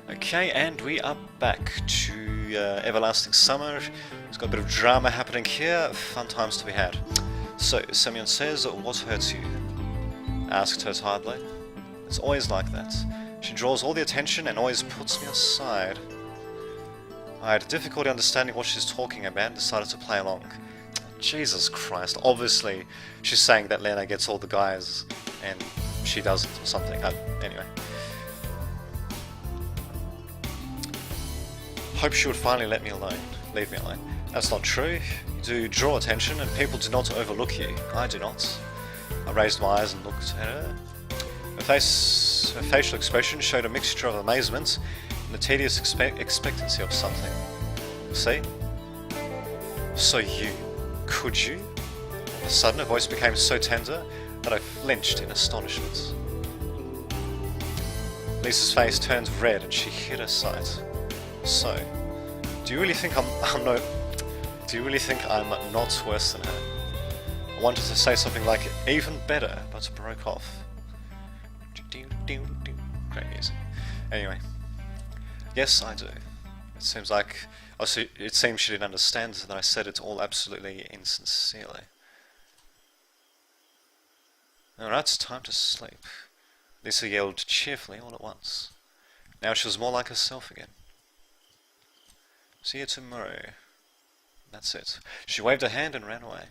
Okay, and we are back to Everlasting Summer. It's got a bit of drama happening here, fun times to be had. So, Semyon says, "What hurts you?" asked her tiredly. It's always like that. She draws all the attention and always puts me aside. I had difficulty understanding what she's talking about and decided to play along. Jesus Christ, obviously she's saying that Lena gets all the guys and she doesn't or something. Anyway. Hope she would finally let me alone. Leave me alone. That's not true. You do draw attention and people do not overlook you. I do not. I raised my eyes and looked at her. Her facial expression showed a mixture of amazement and a tedious expectancy of something. See? So you, could you? All of a sudden her voice became so tender that I flinched in astonishment. Lisa's face turned red and she hid her sight. So, do you really think I'm not worse than her? I wanted to say something like even better, but broke off. Great music. Anyway, yes, I do. It seems she didn't understand that I said it all absolutely insincerely. Alright, it's time to sleep. Lisa yelled cheerfully all at once. Now she was more like herself again. See you tomorrow. That's it. She waved her hand and ran away.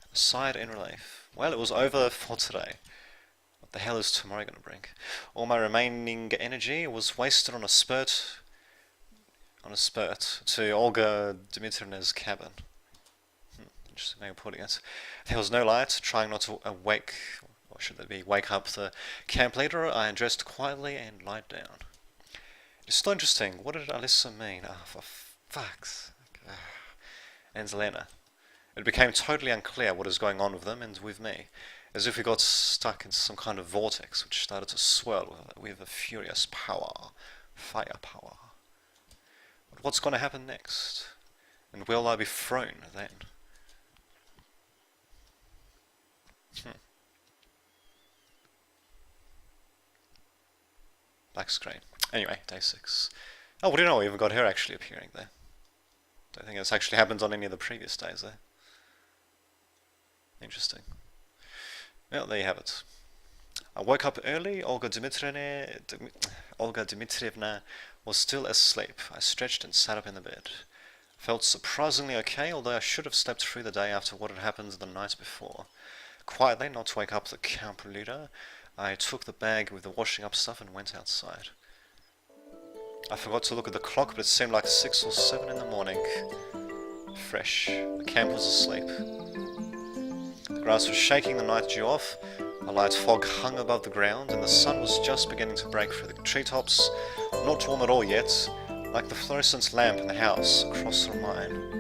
I sighed in relief. Well, it was over for today. What the hell is tomorrow going to bring? All my remaining energy was wasted on a spurt to Olga Dmitrievna's cabin. Interesting way of putting it. There was no light. Trying not to wake up the camp leader, I undressed quietly and lied down. It's still interesting. What did Alisa mean? For fuck's sake. And Lena. It became totally unclear what is going on with them and with me, as if we got stuck in some kind of vortex which started to swirl with a furious firepower. But what's going to happen next? And will I be thrown then? Black screen. Anyway, day 6. Oh, what do you know? We even got her actually appearing there. Don't think it's actually happened on any of the previous days there. Interesting. Well, there you have it. I woke up early. Olga Dmitrievna was still asleep. I stretched and sat up in the bed. I felt surprisingly okay, although I should have slept through the day after what had happened the night before. Quietly, not to wake up the camp leader, I took the bag with the washing up stuff and went outside. I forgot to look at the clock, but it seemed like 6 or 7 in the morning. Fresh. The camp was asleep. The grass was shaking the night dew off, a light fog hung above the ground, and the sun was just beginning to break through the treetops, not warm at all yet, like the fluorescent lamp in the house across from mine.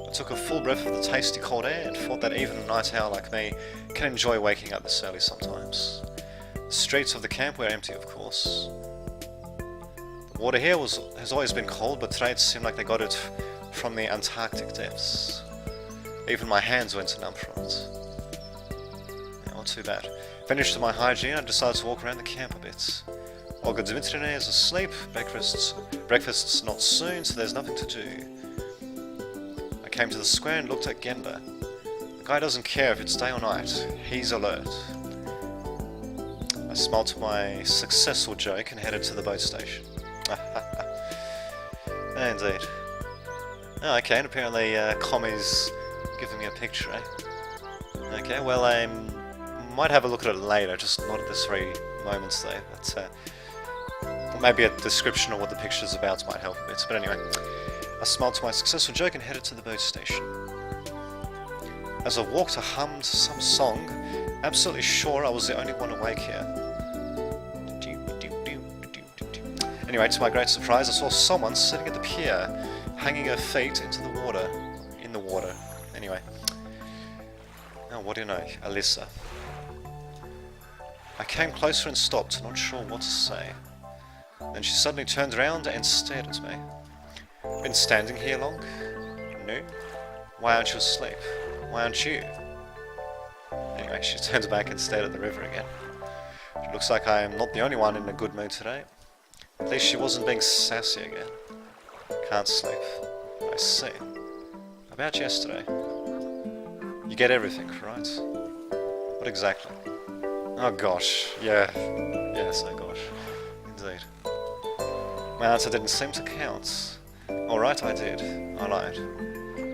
I took a full breath of the tasty cold air and thought that even a night owl like me can enjoy waking up this early sometimes. The streets of the camp were empty, of course. The water here has always been cold, but today it seemed like they got it from the Antarctic depths. Even my hands went numb from it. Yeah, not too bad. Finished my hygiene, I decided to walk around the camp a bit. Olga Dmitrievna is asleep, breakfast's not soon, so there's nothing to do. I came to the square and looked at Genda. The guy doesn't care if it's day or night, he's alert. I smiled to my successful joke and headed to the boat station. Indeed. Oh, okay, and apparently Commie's giving me a picture, eh? Okay, well, I might have a look at it later, just not at this very moment there, but maybe a description of what the picture's about might help a bit. But anyway, I smiled to my successful joke and headed to the boat station. As I walked, I hummed some song, absolutely sure I was the only one awake here. Anyway, to my great surprise, I saw someone sitting at the pier, hanging her feet in the water. Anyway. Now, what do you know? Alisa. I came closer and stopped, not sure what to say. Then she suddenly turned around and stared at me. Been standing here long? No. Why aren't you asleep? Why aren't you? Anyway, she turned back and stared at the river again. It looks like I am not the only one in a good mood today. At least she wasn't being sassy again. Can't sleep. I see. About yesterday. You get everything, right? What exactly? Oh gosh, yeah. Yes, oh gosh. Indeed. My answer didn't seem to count. Alright, I did. I lied.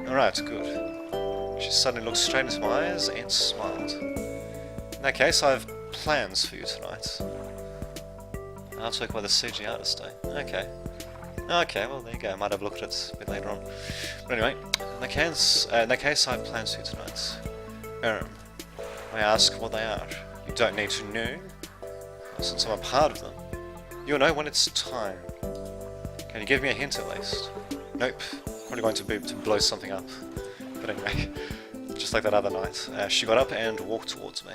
Alright, good. She suddenly looked straight into my eyes and smiled. In that case, I have plans for you tonight. Artwork by the CG artist, eh? Okay. Okay, well there you go. I might have looked at it a bit later on. But anyway, in that case, I have plans for you tonight. May I ask what they are? You don't need to know, since I'm a part of them. You'll know when it's time. Can you give me a hint at least? Nope. Probably going to be to blow something up. But anyway, just like that other night, she got up and walked towards me.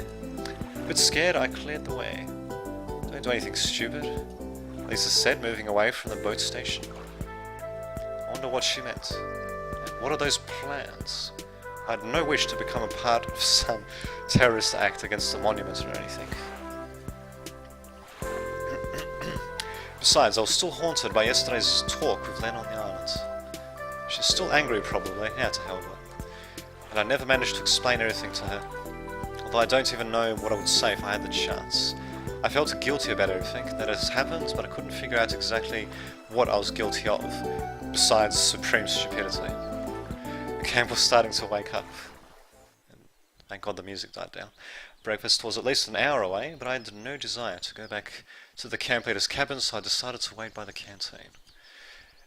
A bit scared, I cleared the way. Don't do anything stupid, Alisa said, moving away from the boat station. I wonder what she meant. And what are those plans? I had no wish to become a part of some terrorist act against the monument or anything. Besides, I was still haunted by yesterday's talk with Len on the island. She's still angry probably, yeah, to hell with her. And I never managed to explain everything to her. Although I don't even know what I would say if I had the chance. I felt guilty about everything that has happened, but I couldn't figure out exactly what I was guilty of, besides supreme stupidity. The camp was starting to wake up. And thank God the music died down. Breakfast was at least an hour away, but I had no desire to go back to the camp leader's cabin, so I decided to wait by the canteen.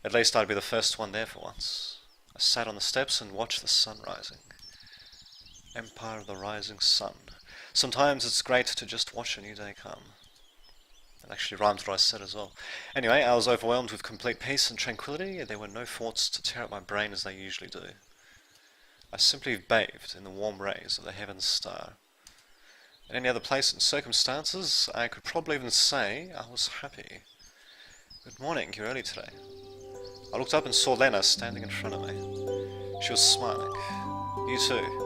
At least I'd be the first one there for once. I sat on the steps and watched the sun rising. Empire of the Rising Sun. Sometimes it's great to just watch a new day come. It actually rhymed what I said as well. Anyway, I was overwhelmed with complete peace and tranquility, and there were no thoughts to tear up my brain as they usually do. I simply bathed in the warm rays of the heaven's star. In any other place and circumstances, I could probably even say I was happy. Good morning, you're early today. I looked up and saw Lena standing in front of me. She was smiling. You too.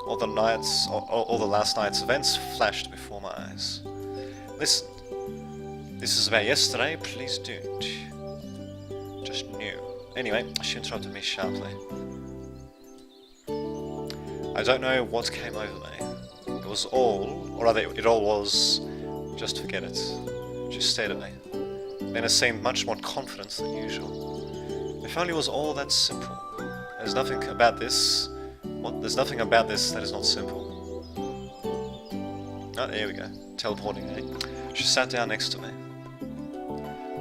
All the last night's events flashed before my eyes. Listen, this is about yesterday, please don't. Just new. Anyway, she interrupted me sharply. I don't know what came over me. It was all, or rather it all was, just forget it. She stared at me. Lena seemed much more confident than usual. If only it was all that simple. There's nothing about this that is not simple. Oh, there we go. Teleporting, eh? She sat down next to me.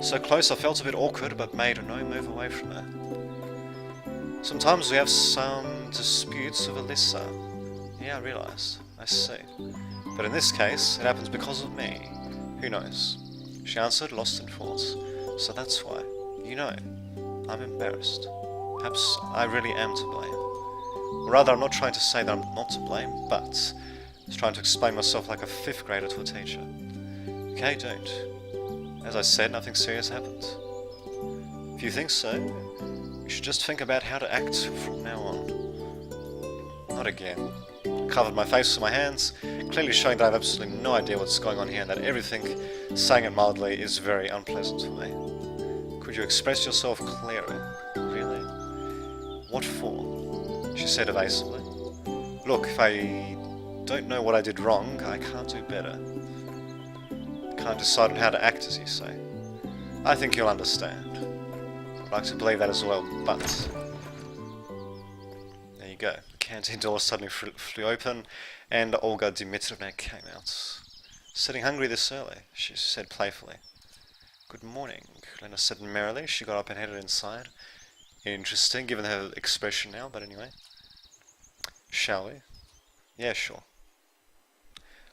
So close I felt a bit awkward, but made no move away from her. Sometimes we have some disputes with Alisa. Yeah, I realised. I see. But in this case, it happens because of me. Who knows? She answered, lost in thought. So that's why. You know, I'm embarrassed. Perhaps I really am to blame. Or rather, I'm not trying to say that I'm not to blame, but I was trying to explain myself like a 5th grader to a teacher. Okay, don't. As I said, nothing serious happened. If you think so, you should just think about how to act from now on. Not again. I covered my face with my hands, clearly showing that I have absolutely no idea what's going on here and that everything, saying it mildly, is very unpleasant for me. Could you express yourself clearly? Really? What for? She said evasively. Look, if I don't know what I did wrong, I can't do better. I can't decide on how to act, as you say. I think you'll understand. I'd like to believe that as well, but... There you go. The canteen door suddenly flew open, and Olga Dimitrievna came out. Sitting hungry this early, she said playfully. Good morning, Lena said merrily. She got up and headed inside. Interesting, given her expression now, but anyway. Shall we? Yeah, sure.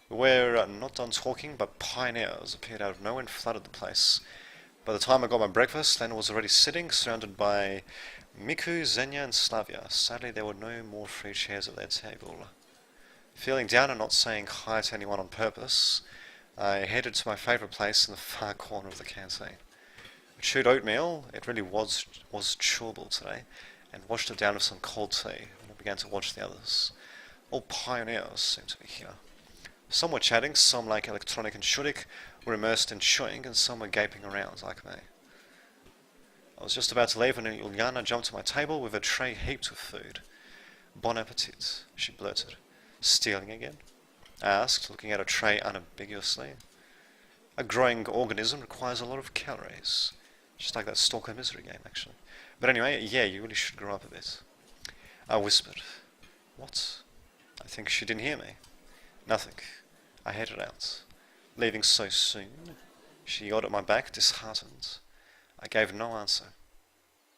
We were not done talking, but pioneers appeared out of nowhere and flooded the place. By the time I got my breakfast, Lena was already sitting, surrounded by Miku, Xenia, and Slavia. Sadly, there were no more free chairs at their table. Feeling down and not saying hi to anyone on purpose, I headed to my favourite place in the far corner of the canteen. I chewed oatmeal, it really was chewable today, and washed it down with some cold tea, and I began to watch the others. All pioneers seemed to be here. Some were chatting, some like Electronic and Shurik were immersed in chewing, and some were gaping around like me. I was just about to leave when Ulyana jumped to my table with a tray heaped with food. Bon appetit, she blurted. Stealing again? I asked, looking at a tray unambiguously. A growing organism requires a lot of calories. Just like that Stalker Misery game, actually. But anyway, yeah, you really should grow up a bit. I whispered. What? I think she didn't hear me. Nothing. I headed out. Leaving so soon? She yelled at my back, disheartened. I gave no answer.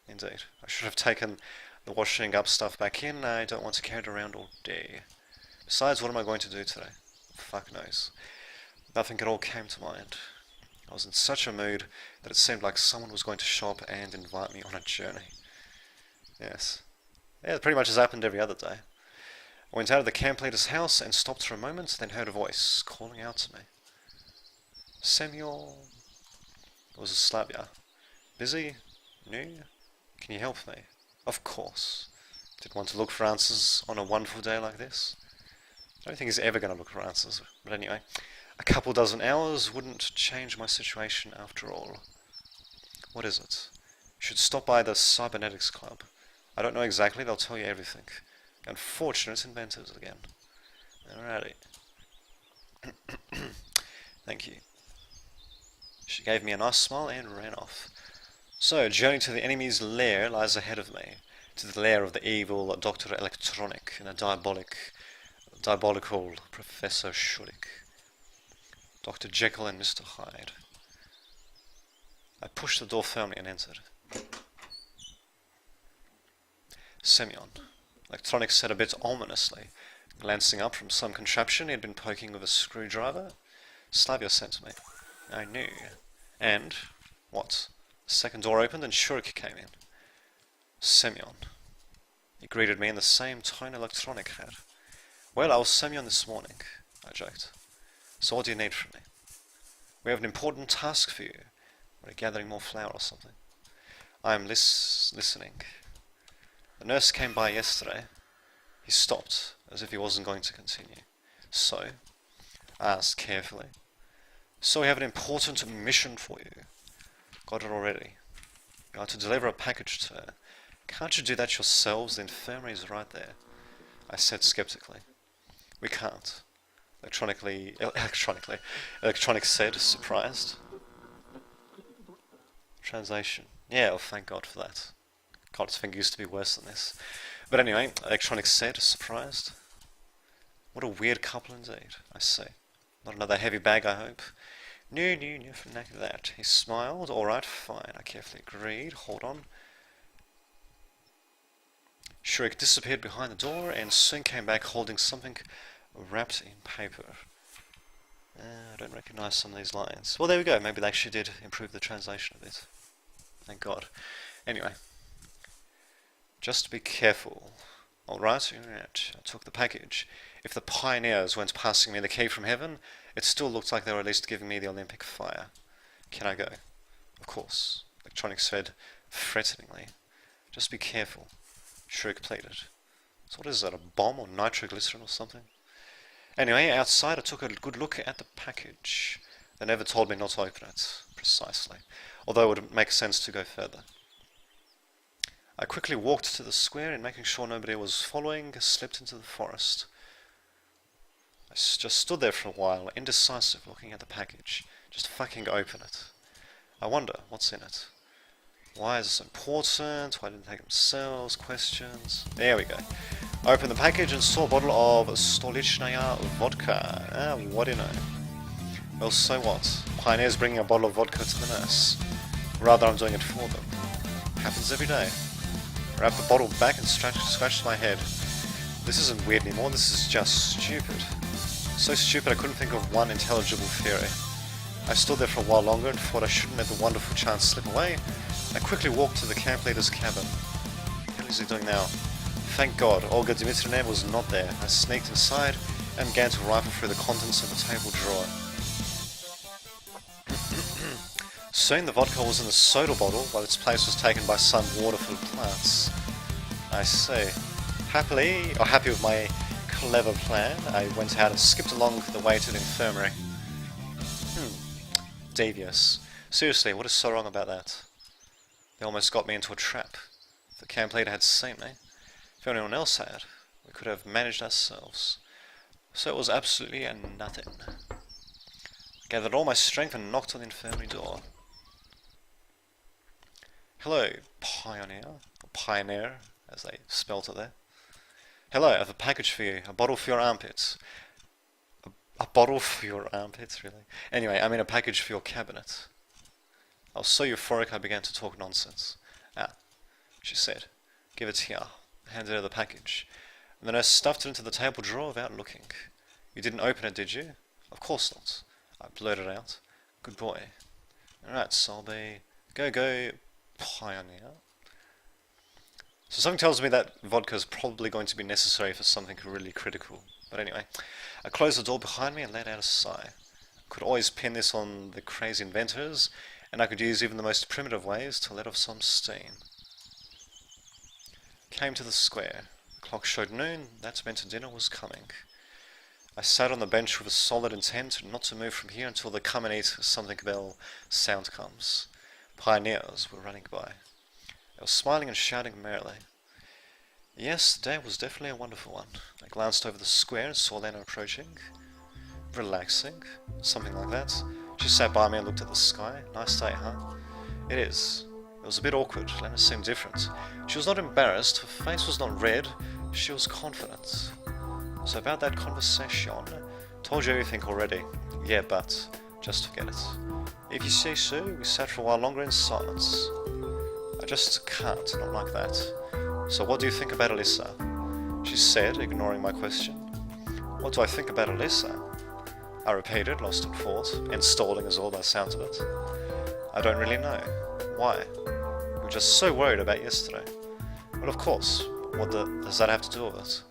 Indeed, I should have taken the washing up stuff back in. I don't want to carry it around all day. Besides, what am I going to do today? Fuck knows. Nothing at all came to mind. I was in such a mood that it seemed like someone was going to show up and invite me on a journey. Yes. Yeah, it pretty much has happened every other day. I went out of the camp leader's house and stopped for a moment, then heard a voice calling out to me. Samuel. It was a Slavia. Busy? New? Can you help me? Of course. Did want to look for answers on a wonderful day like this? I don't think he's ever going to look for answers, but anyway. A couple dozen hours wouldn't change my situation after all. What is it? You should stop by the Cybernetics Club. I don't know exactly, they'll tell you everything. Unfortunate inventors again. Alrighty. Thank you. She gave me a nice smile and ran off. So, a journey to the enemy's lair lies ahead of me. To the lair of the evil Dr. Electronic and a diabolical Professor Shurik. Dr. Jekyll and Mr. Hyde. I pushed the door firmly and entered. Semyon. Electronic said a bit ominously, glancing up from some contraption he had been poking with a screwdriver. Slavia sent to me. I knew. And, what? The second door opened and Shurik came in. Semyon. He greeted me in the same tone Electronic had. Well, I was Semyon this morning, I joked. So what do you need from me? We have an important task for you. We're gathering more flour or something. I am listening. The nurse came by yesterday. He stopped, as if he wasn't going to continue. So, I asked carefully. So we have an important mission for you. Got it already. You are to deliver a package to her. Can't you do that yourselves? The infirmary is right there. I said skeptically. We can't. Electronic said, surprised. Translation. Yeah, well, thank God for that. God's finger used to be worse than this. But anyway, Electronic said, surprised. What a weird couple indeed, I say. Not another heavy bag, I hope. No, nothing like that. He smiled. Alright, fine. I carefully agreed. Hold on. Shurik disappeared behind the door and soon came back holding something wrapped in paper. I don't recognize some of these lines. Well, there we go. Maybe they actually did improve the translation a bit. Thank God. Anyway. Just be careful. Alright, I took the package. If the pioneers weren't passing me the key from heaven, it still looked like they were at least giving me the Olympic fire. Can I go? Of course. Electronic said threateningly. Just be careful. Shurik pleaded. So what is that, a bomb or nitroglycerin or something? Anyway, outside I took a good look at the package. They never told me not to open it, precisely, although it would make sense to go further. I quickly walked to the square and making sure nobody was following, slipped into the forest. I just stood there for a while, indecisive, looking at the package. Just fucking open it. I wonder, what's in it? Why is this important? Why didn't they take themselves? Questions. There we go. I opened the package and saw a bottle of Stolichnaya vodka. What do you know? Well, so what? Pioneer's bringing a bottle of vodka to the nurse. Rather, I'm doing it for them. Happens every day. I wrapped the bottle back and scratched my head. This isn't weird anymore, this is just stupid. So stupid I couldn't think of one intelligible theory. I stood there for a while longer and thought I shouldn't let the wonderful chance slip away. I quickly walked to the camp leader's cabin. What the hell is he doing now? Thank God, Olga Dmitrievna was not there. I sneaked inside and began to rifle through the contents of the table drawer. Soon the vodka was in the soda bottle, while its place was taken by some water-filled plants. I see. Happy with my clever plan. I went out and skipped along the way to the infirmary. Devious. Seriously, what is so wrong about that? They almost got me into a trap. If the camp leader had seen me, if anyone else had, we could have managed ourselves. So it was absolutely nothing. I gathered all my strength and knocked on the infirmary door. Hello, pioneer. Or pioneer, as they spelt it there. Hello, I have a package for you. A bottle for your armpits. A bottle for your armpits, really? Anyway, I mean a package for your cabinet. I was so euphoric I began to talk nonsense. Ah, she said. Give it here. I handed her the package. And then I stuffed it into the table drawer without looking. You didn't open it, did you? Of course not. I blurted out. Good boy. Alright, Solby. Go, pioneer. So something tells me that vodka is probably going to be necessary for something really critical. But anyway, I closed the door behind me and let out a sigh. I could always pin this on the crazy inventors, and I could use even the most primitive ways to let off some steam. Came to the square. The clock showed noon. That meant dinner was coming. I sat on the bench with a solid intent not to move from here until the come and eat something bell sound comes. Pioneers were running by. They were smiling and shouting merrily. Yes, the day was definitely a wonderful one. I glanced over the square and saw Lena approaching. Relaxing, something like that. She sat by me and looked at the sky. Nice day, huh? It is. It was a bit awkward. Lena seemed different. She was not embarrassed. Her face was not red. She was confident. So about that conversation, told you everything already. Yeah, but just forget it. If you say so, we sat for a while longer in silence. I just can't, not like that. So what do you think about Alisa? She said, ignoring my question. What do I think about Alisa? I repeated, lost in thought, and stalling is all by the sounds of it. I don't really know. Why? We were just so worried about yesterday. Well, of course. What does that have to do with it?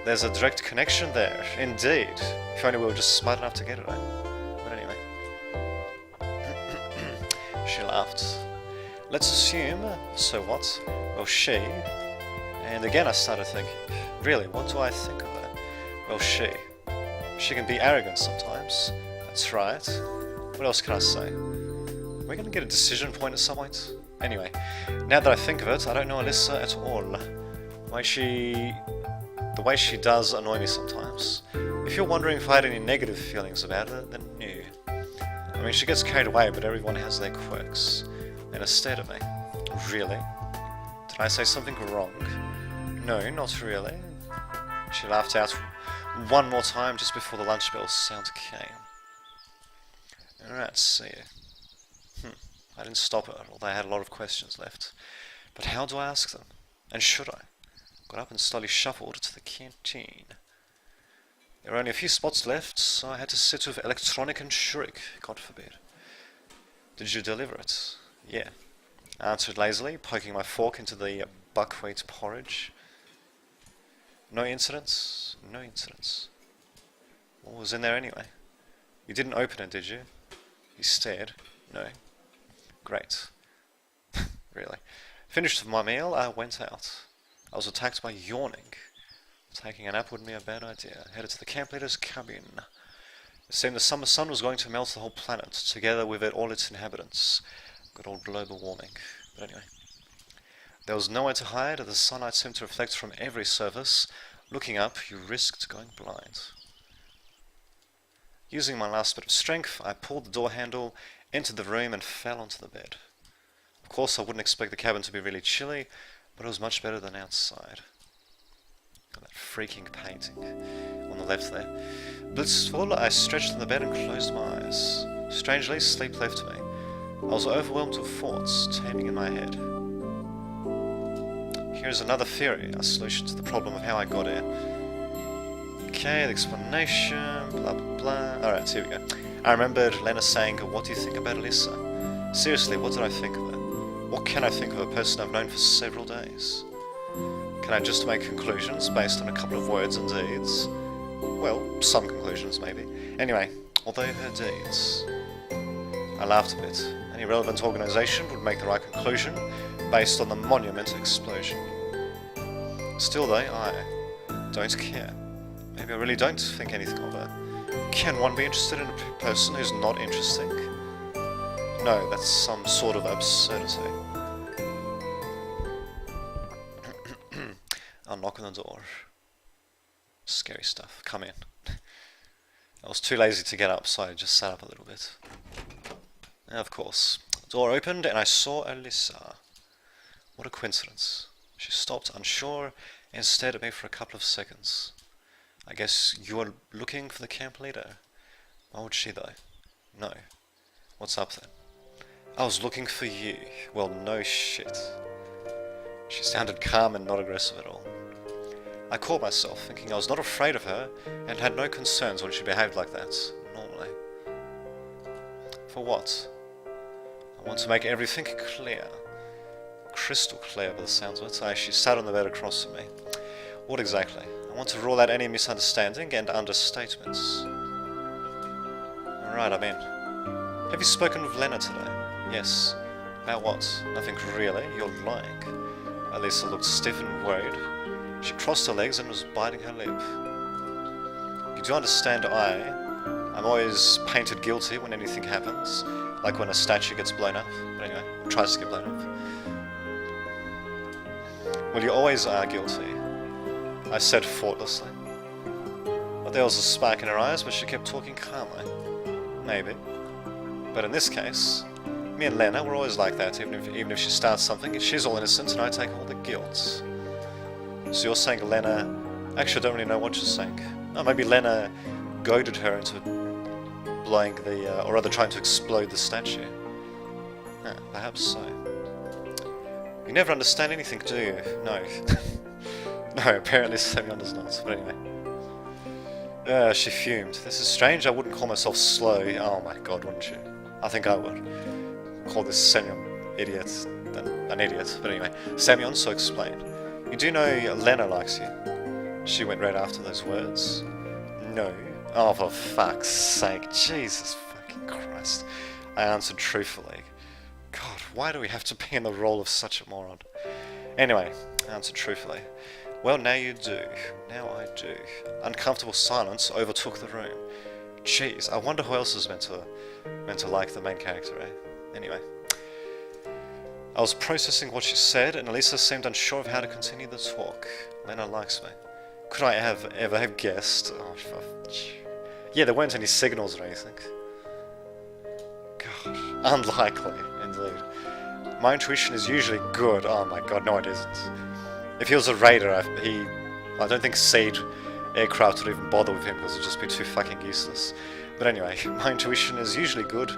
There's a direct connection there, indeed. If only we were just smart enough to get it right. But anyway. She laughed. Let's assume, so what? Well, she... And again I started thinking, really, what do I think of her? Well, she can be arrogant sometimes. That's right. What else can I say? Are we going to get a decision point at some point? Anyway, now that I think of it, I don't know Alisa at all. The way she does annoy me sometimes. If you're wondering if I had any negative feelings about her, then no. I mean, she gets carried away, but everyone has their quirks. And stared at me. Really? Did I say something wrong? No, not really. She laughed out one more time just before the lunch bell sound came. Alright, see you. I didn't stop her, although I had a lot of questions left. But how do I ask them? And should I? Got up and slowly shuffled to the canteen. There were only a few spots left, so I had to sit with electronic and shriek, God forbid. Did you deliver it? Yeah, I answered lazily, poking my fork into the buckwheat porridge. No incidents? No incidents. What was in there anyway? You didn't open it, did you? He stared. No. Great. Really. Finished my meal, I went out. I was attacked by yawning. Taking a nap wouldn't be a bad idea. Headed to the camp leader's cabin. It seemed the summer sun was going to melt the whole planet, together with it all its inhabitants. Good old global warming. But anyway. There was nowhere to hide. The sunlight seemed to reflect from every surface. Looking up, you risked going blind. Using my last bit of strength, I pulled the door handle, entered the room, and fell onto the bed. Of course, I wouldn't expect the cabin to be really chilly, but it was much better than outside. Got that freaking painting on the left there. Blissful, I stretched on the bed and closed my eyes. Strangely, sleep left me. I was overwhelmed with thoughts teeming in my head. Here's another theory, a solution to the problem of how I got here. Okay, the explanation, blah blah blah. Alright, here we go. I remembered Lena saying, what do you think about Alisa? Seriously, what did I think of her? What can I think of a person I've known for several days? Can I just make conclusions based on a couple of words and deeds? Well, some conclusions maybe. Anyway, although her deeds... I laughed a bit. Any relevant organisation would make the right conclusion based on the monument explosion. Still though, don't care. Maybe I really don't think anything of her. Can one be interested in a person who's not interesting? No, that's some sort of absurdity. I'll knock on the door. Scary stuff. Come in. I was too lazy to get up, so I just sat up a little bit. And of course, the door opened and I saw Alisa. What a coincidence. She stopped, unsure, and stared at me for a couple of seconds. I guess you're looking for the camp leader. Why would she, though? No. What's up then? I was looking for you. Well, no shit. She sounded calm and not aggressive at all. I caught myself thinking I was not afraid of her and had no concerns when she behaved like that, normally. For what? I want to make everything clear. Crystal clear by the sounds of it. She sat on the bed across from me. What exactly? I want to rule out any misunderstanding and understatements. Alright, I'm in. Have you spoken with Lena today? Yes. About what? Nothing really. You're lying. Alisa looked stiff and worried. She crossed her legs and was biting her lip. You do understand I'm always painted guilty when anything happens. Like when a statue gets blown up. But anyway, tries to get blown up. Well, you always are guilty, I said thoughtlessly. But there was a spark in her eyes, but she kept talking calmly. Maybe. But in this case, me and Lena, we're always like that, even if she starts something, she's all innocent and I take all the guilt. So you're saying Lena... Actually, I don't really know what you're saying. Oh, maybe Lena goaded her into blowing the... or rather trying to explode the statue. Perhaps so. You never understand anything, do you? No. No, apparently Semyon does not. But anyway. She fumed. This is strange, I wouldn't call myself slow. Oh my god, wouldn't you? I think I would. Call this Semyon idiot. An idiot. But anyway. Semyon, so explain. You do know Lena likes you? She went right after those words. No. Oh, for fuck's sake. Jesus fucking Christ. I answered truthfully. God, why do we have to be in the role of such a moron? Anyway, I answered truthfully. Well, now you do. Now I do. Uncomfortable silence overtook the room. Jeez, I wonder who else is meant to like the main character, eh? Anyway. I was processing what she said, and Alisa seemed unsure of how to continue the talk. Lena likes me. Could I ever have guessed? Oh, yeah, there weren't any signals or anything. God, unlikely, indeed. My intuition is usually good. Oh my god, no it isn't. If he was a raider, I don't think Seed aircraft would even bother with him because it'd just be too fucking useless. But anyway, my intuition is usually good,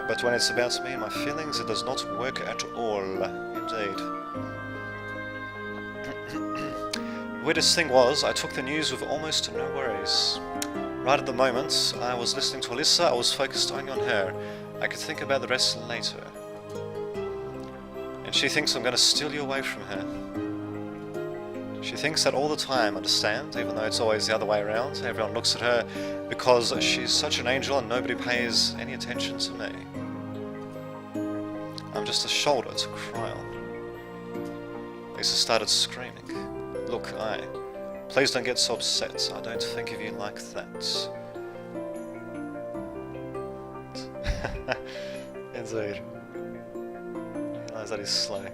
but when it's about me and my feelings, it does not work at all. Indeed. The weirdest thing was, I took the news with almost no worries. Right at the moment I was listening to Alisa, I was focused only on her. I could think about the rest later. And she thinks I'm going to steal you away from her. She thinks that all the time, understand? Even though it's always the other way around. Everyone looks at her because she's such an angel and nobody pays any attention to me. I'm just a shoulder to cry on. Lisa started screaming. Look, please don't get so upset. I don't think of you like that. Indeed. I realise that is slow.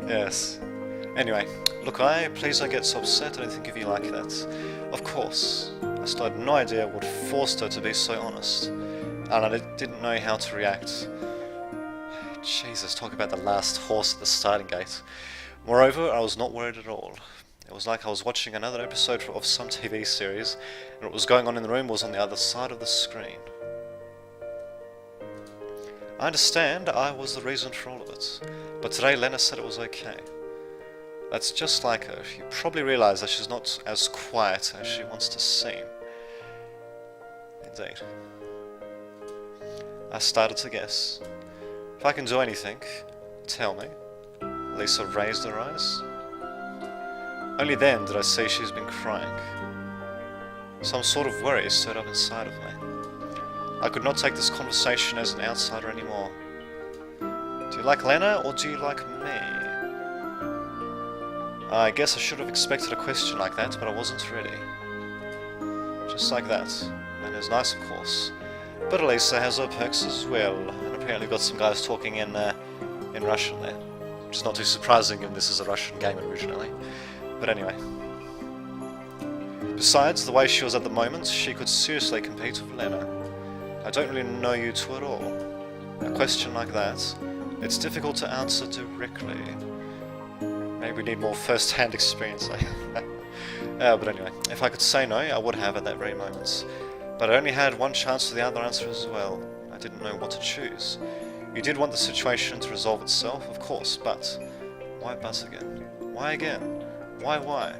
Yes. Anyway, look, please don't get so upset. I don't think of you like that. Of course. I still had no idea what forced her to be so honest. And I didn't know how to react. Jesus, talk about the last horse at the starting gate. Moreover, I was not worried at all. It was like I was watching another episode of some TV series, and what was going on in the room was on the other side of the screen. I understand I was the reason for all of it, but today Lena said it was okay. That's just like her. You probably realise that she's not as quiet as she wants to seem. Indeed. I started to guess. If I can do anything, tell me. Lisa raised her eyes. Only then did I see she's been crying. Some sort of worry stirred up inside of me. I could not take this conversation as an outsider anymore. Do you like Lena or do you like me? I guess I should have expected a question like that, but I wasn't ready. Just like that. And it was nice, of course. But Alisa has her perks as well, and apparently got some guys talking in Russian there. Which is not too surprising given this is a Russian game originally. But anyway. Besides, the way she was at the moment, she could seriously compete with Lena. I don't really know you two at all. A question like that, it's difficult to answer directly. Maybe we need more first-hand experience, eh? But anyway, if I could say no, I would have at that very moment. But I only had one chance for the other answer as well. I didn't know what to choose. You did want the situation to resolve itself, of course, but... Why but again? Why again? Why?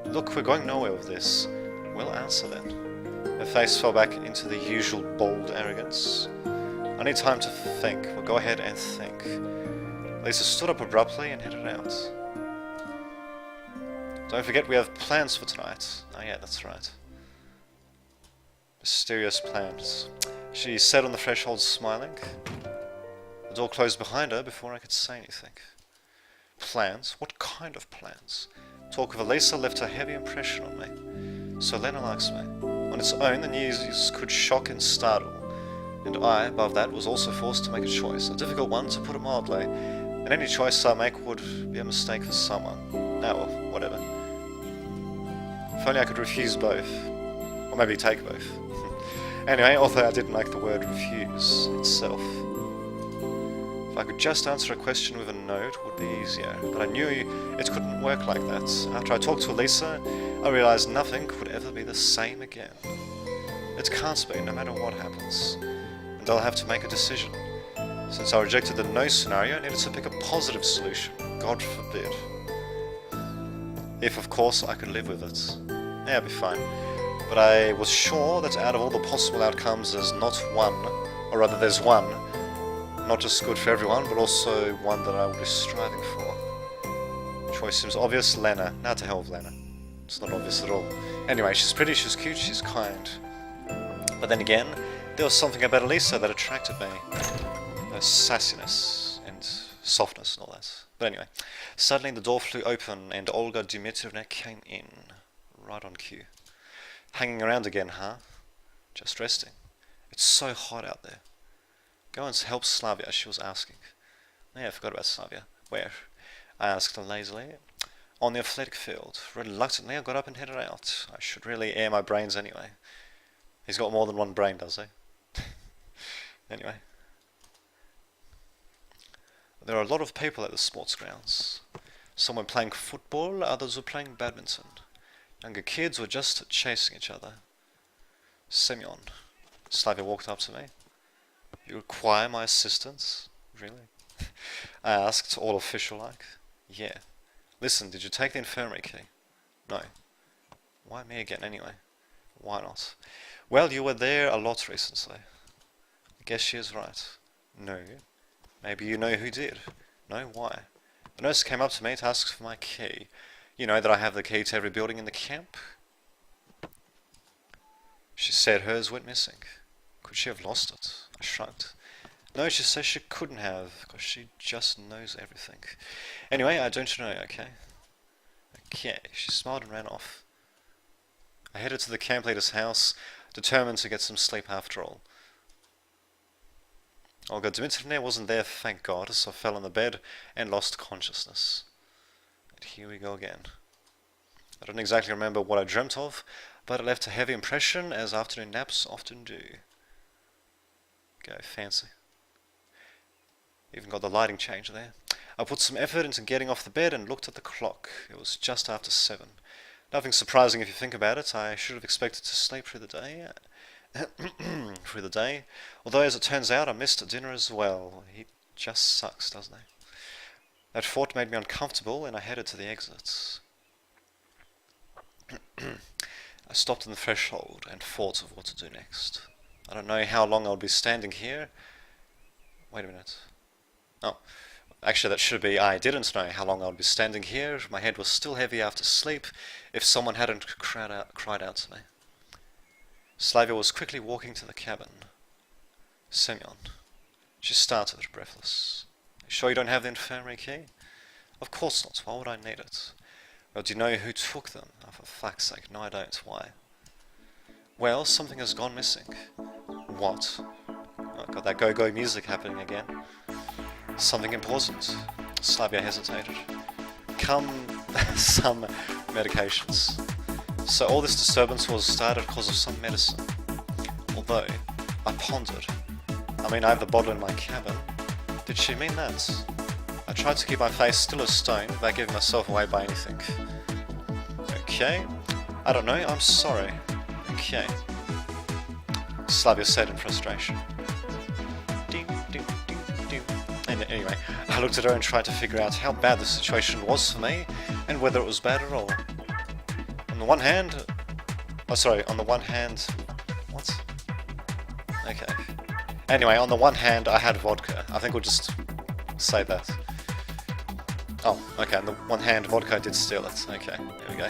Look, we're going nowhere with this. We'll answer then. Her face fell back into the usual bold arrogance. I need time to think. Well, go ahead and think. Lisa stood up abruptly and headed out. Don't forget we have plans for tonight. Oh yeah, that's right. Mysterious plans. She sat on the threshold smiling. The door closed behind her before I could say anything. Plans? What kind of plans? Talk of Alisa left a heavy impression on me. So Lena likes me. On its own, the news could shock and startle. And I, above that, was also forced to make a choice. A difficult one, to put it mildly. And any choice I make would be a mistake for someone. Now, whatever. If only I could refuse both. Or maybe take both. Anyway, although I didn't like the word refuse itself. If I could just answer a question with a no, it would be easier. But I knew it couldn't work like that. After I talked to Alisa, I realized nothing could ever be the same again. It can't be, no matter what happens. And I'll have to make a decision. Since I rejected the no scenario, I needed to pick a positive solution. God forbid. If, of course, I could live with it. Yeah, I'd be fine. But I was sure that out of all the possible outcomes, there's not one, or rather there's one, not just good for everyone, but also one that I will be striving for. Choice seems obvious. Lena. Now to hell with Lena. It's not obvious at all. Anyway, she's pretty, she's cute, she's kind. But then again, there was something about Alisa that attracted me. Her sassiness and softness and all that. But anyway, suddenly the door flew open and Olga Dmitrievna came in. Right on cue. Hanging around again, huh? Just resting. It's so hot out there. Go and help Slavia, she was asking. Yeah, I forgot about Slavia. Where? I asked lazily. On the athletic field. Reluctantly, I got up and headed out. I should really air my brains anyway. He's got more than one brain, does he? Anyway. There are a lot of people at the sports grounds. Some were playing football, others were playing badminton. Younger kids were just chasing each other. Semyon. Slavia walked up to me. You require my assistance? Really? I asked, all official-like. Yeah. Listen, did you take the infirmary key? No. Why me again, anyway? Why not? Well, you were there a lot recently. I guess she is right. No. Maybe you know who did. No, why? The nurse came up to me to ask for my key. You know that I have the key to every building in the camp? She said hers went missing. Could she have lost it? I shrugged. No, she says she couldn't have, because she just knows everything. Anyway, I don't know, okay? Okay, she smiled and ran off. I headed to the camp leader's house, determined to get some sleep after all. Olga Dmitrievna wasn't there, thank God, so I fell on the bed and lost consciousness. And here we go again. I don't exactly remember what I dreamt of, but it left a heavy impression, as afternoon naps often do. Go fancy. Even got the lighting change there. I put some effort into getting off the bed and looked at the clock. It was just after 7. Nothing surprising if you think about it. I should have expected to sleep through the day. Although, as it turns out, I missed dinner as well. He just sucks, doesn't he? That thought made me uncomfortable, and I headed to the exits. I stopped on the threshold and thought of what to do next. I don't know how long I'll be standing here. Wait a minute. Oh, actually that should be I didn't know how long I'll be standing here. My head was still heavy after sleep if someone hadn't cried out to me. Slavia was quickly walking to the cabin. Semyon. She started, breathless. You sure you don't have the infirmary key? Of course not. Why would I need it? Well, do you know who took them? Oh, for fuck's sake, no I don't. Why? Well, something has gone missing. What? Oh, got that go-go music happening again. Something important. Slavia hesitated. Some medications. So all this disturbance was started because of some medicine. Although, I pondered. I mean, I have the bottle in my cabin. Did she mean that? I tried to keep my face still as stone without giving myself away by anything. Okay. I don't know, I'm sorry. Okay. Slavia said in frustration. Ding, ding, ding, ding. And anyway, I looked at her and tried to figure out how bad the situation was for me, and whether it was bad at all. On the one hand... What? Okay. Anyway, on the one hand, I had vodka. I think we'll just say that. Oh, okay, on the one hand, vodka did steal it. Okay, there we go.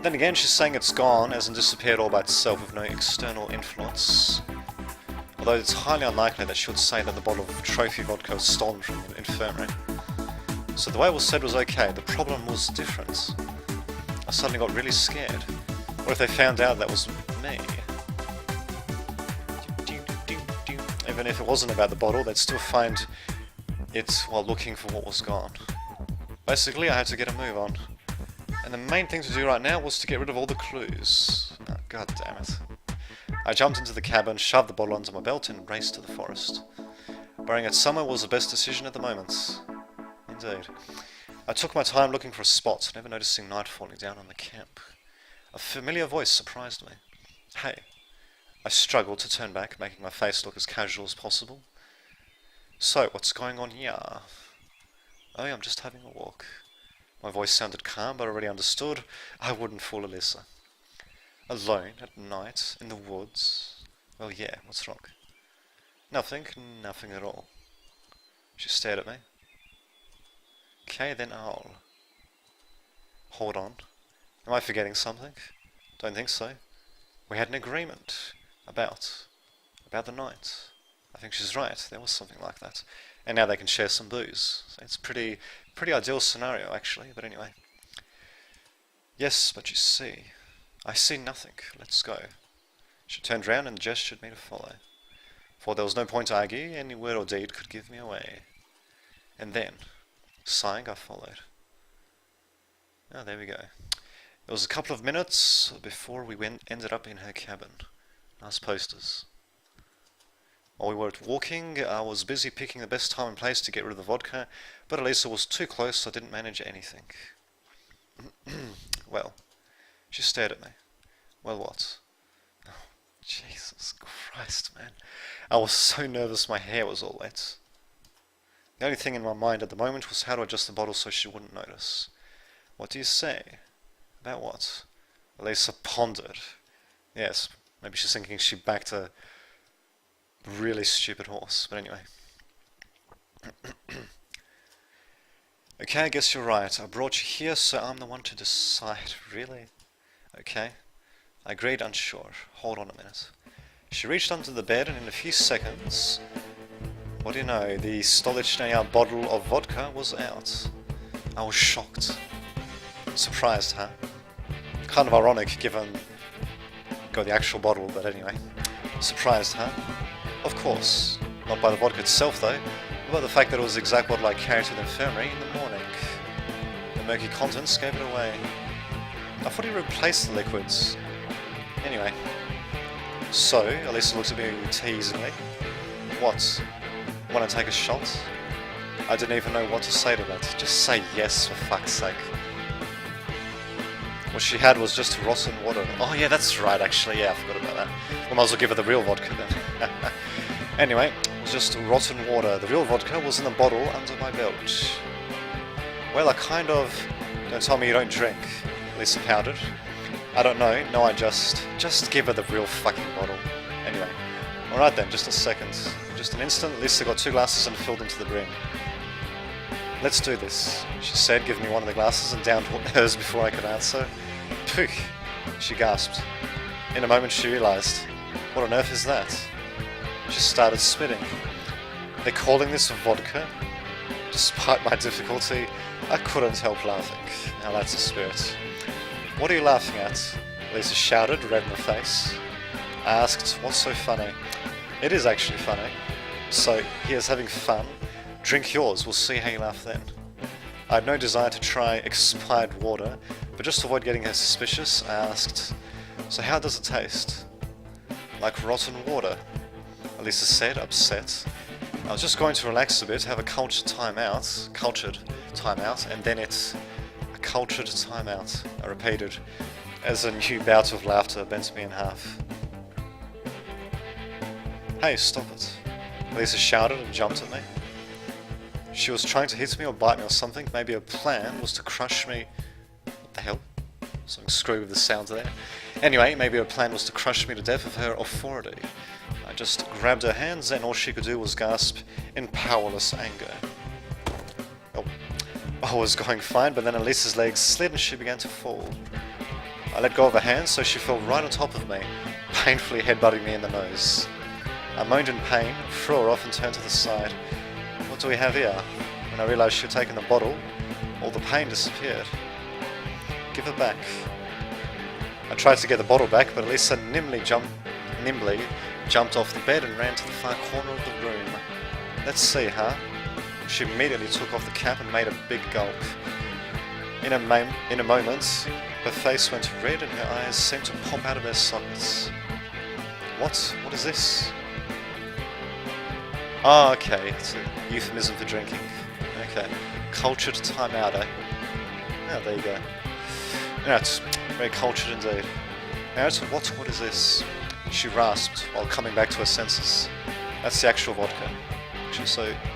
Then again, she's saying it's gone, as in disappeared all by itself with no external influence. Although it's highly unlikely that she would say that the bottle of trophy vodka was stolen from the infirmary. So the way it was said was okay, the problem was different. I suddenly got really scared. What if they found out that was me? Even if it wasn't about the bottle, they'd still find it while looking for what was gone. Basically, I had to get a move on. And the main thing to do right now was to get rid of all the clues. Oh, god damn it. I jumped into the cabin, shoved the bottle onto my belt, and raced to the forest. Burying it somewhere was the best decision at the moment. Indeed. I took my time looking for a spot, never noticing night falling down on the camp. A familiar voice surprised me. Hey. I struggled to turn back, making my face look as casual as possible. So, what's going on here? Oh, I'm just having a walk. My voice sounded calm, but I already understood I wouldn't fool Alisa. Alone, at night, in the woods? Well, yeah, what's wrong? Nothing at all. She stared at me. Okay, then I'll... Hold on. Am I forgetting something? Don't think so. We had an agreement. About the night. I think she's right, there was something like that. And now they can share some booze. So it's pretty ideal scenario, actually, but anyway. Yes, but you see... I see nothing. Let's go. She turned round and gestured me to follow. For there was no point to argue, any word or deed could give me away. And then, sighing, I followed. Oh, there we go. It was a couple of minutes before we ended up in her cabin. Nice posters. While we were walking, I was busy picking the best time and place to get rid of the vodka, but Alisa was too close, so I didn't manage anything. Well, she stared at me. Well, what? Oh, Jesus Christ, man. I was so nervous my hair was all wet. The only thing in my mind at the moment was how to adjust the bottle so she wouldn't notice. What do you say? About what? Alisa pondered. Yes, maybe she's thinking she backed a really stupid horse, but anyway. Okay, I guess you're right. I brought you here, so I'm the one to decide. Really? Okay. I agreed, unsure. Hold on a minute. She reached under the bed, and in a few seconds... What do you know? The Stolichnaya bottle of vodka was out. I was shocked. Surprised, huh? Kind of ironic, given... Got the actual bottle, but anyway. Surprised, huh? Of course. Not by the vodka itself, though, but by the fact that it was the exact bottle I carried to the infirmary in the morning. The murky contents gave it away. I thought he replaced the liquids. Anyway. So, Alisa looked at me teasingly. What? Want to take a shot? I didn't even know what to say to that. Just say yes, for fuck's sake. What she had was just rotten water. Oh yeah, that's right, actually. Yeah, I forgot about that. We might as well give her the real vodka then. Anyway, it was just rotten water. The real vodka was in the bottle under my belt. Well, I kind of... Don't tell me you don't drink. Lisa pouted. I don't know. No, I just give her the real fucking bottle. Anyway. Alright then, just a second. In just an instant, Lisa got 2 glasses and filled into the brim. Let's do this, she said, giving me one of the glasses and downed hers before I could answer. Pooh! She gasped. In a moment she realised. What on earth is that? She started spitting. They're calling this vodka? Despite my difficulty, I couldn't help laughing. Now that's a spirit. What are you laughing at? Alisa shouted, red in the face. I asked, what's so funny? It is actually funny. So, he is having fun. Drink yours, we'll see how you laugh then. I had no desire to try expired water, but just to avoid getting her suspicious, I asked, so how does it taste? Like rotten water, Alisa said, upset. I was just going to relax a bit, have a cultured timeout, and then it's a cultured timeout, I repeated, as a new bout of laughter bent me in half. Hey, stop it, Alisa shouted and jumped at me. She was trying to hit me or bite me or something. Maybe her plan was to crush me. What the hell? Something screwed with the sound there. Anyway, maybe her plan was to crush me to death with her authority. I just grabbed her hands and all she could do was gasp in powerless anger. Oh, I was going fine, but then Alisa's legs slid and she began to fall. I let go of her hands so she fell right on top of me, painfully headbutting me in the nose. I moaned in pain, threw her off and turned to the side. What do we have here? When I realised she had taken the bottle, all the pain disappeared. Give it back. I tried to get the bottle back, but Alisa nimbly jumped off the bed and ran to the far corner of the room. Let's see, huh? She immediately took off the cap and made a big gulp. In a moment, her face went red and her eyes seemed to pop out of their sockets. What? What is this? Oh, okay, it's a euphemism for drinking. Okay, cultured timeout, eh? Oh, there you go. Yeah, it's very cultured indeed. Now, what is this? She rasped while coming back to her senses. That's the actual vodka.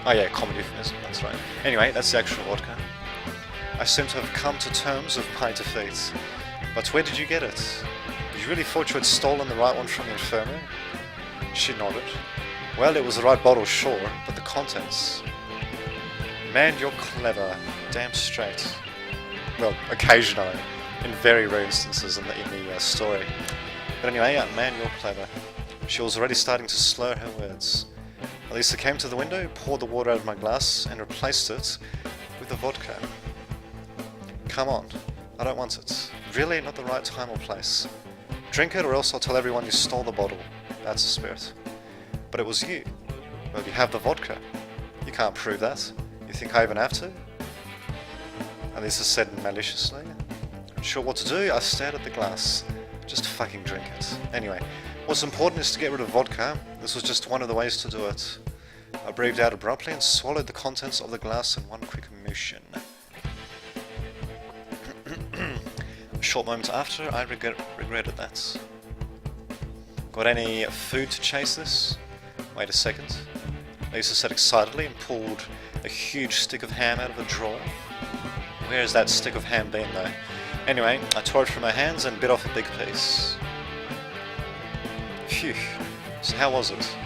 Oh yeah, common euphemism, that's right. Anyway, that's the actual vodka. I seem to have come to terms with my defeat. But where did you get it? You really thought you had stolen the right one from the infirmary? She nodded. Well, it was the right bottle, sure, but the contents... Man, you're clever. Damn straight. Well, occasionally. In very rare instances in the story. But anyway, man, you're clever. She was already starting to slur her words. Alisa came to the window, poured the water out of my glass, and replaced it with the vodka. Come on, I don't want it. Really not the right time or place. Drink it or else I'll tell everyone you stole the bottle. That's the spirit. But it was you. Well, you have the vodka. You can't prove that. You think I even have to? Alisa said maliciously. Unsure what to do, I stared at the glass. Just fucking drink it. Anyway, what's important is to get rid of vodka. This was just one of the ways to do it. I breathed out abruptly and swallowed the contents of the glass in one quick motion. A short moment after, I regretted that. Got any food to chase this? Wait a second. Alisa said excitedly and pulled a huge stick of ham out of a drawer. Where has that stick of ham been though? Anyway, I tore it from her hands and bit off a big piece. Phew. So how was it?